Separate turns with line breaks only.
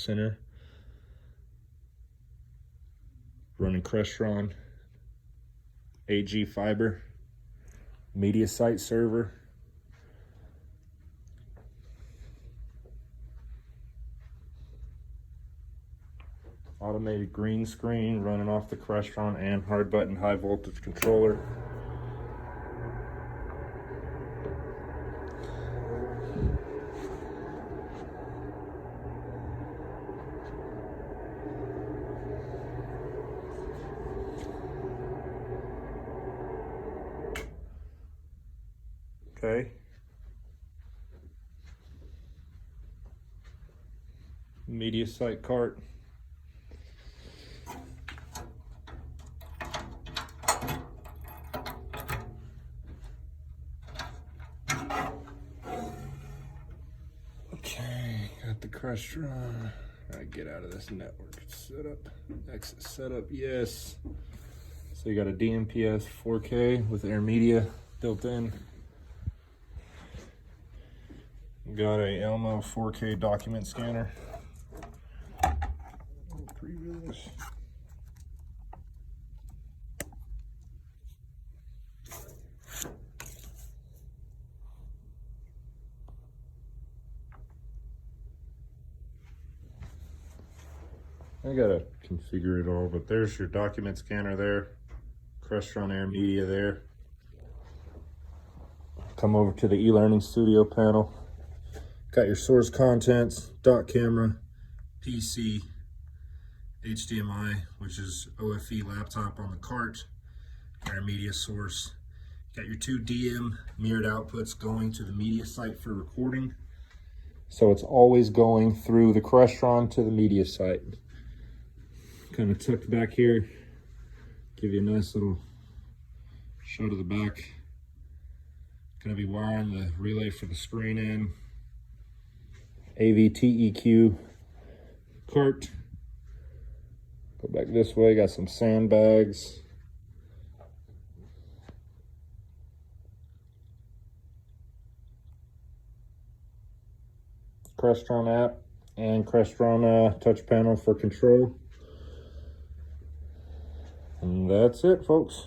center. Running Crestron, AG fiber, media site server. Automated green screen running off the Crestron and hard button high voltage controller. Okay. Media site cart. Okay, got the Crestron. Alright, get out of this network. Setup, exit setup, yes. So you got a DMPS 4K with Air Media built in. Got a Elmo 4K document scanner. Preview this. I gotta configure it all, but there's your document scanner there. Crestron Air Media there. Come over to the e-learning studio panel. Got your source contents, dot camera, PC, HDMI, which is OFE laptop on the cart, Air Media source. Got your two DM mirrored outputs going to the media site for recording. So it's always going through the Crestron to the media site. Kind of tucked back here, give you a nice little shot of the back. Going to be wiring the relay for the screen in. AVTEQ cart. Go back this way, got some sandbags. Crestron app and Crestron touch panel for control. And that's it, folks.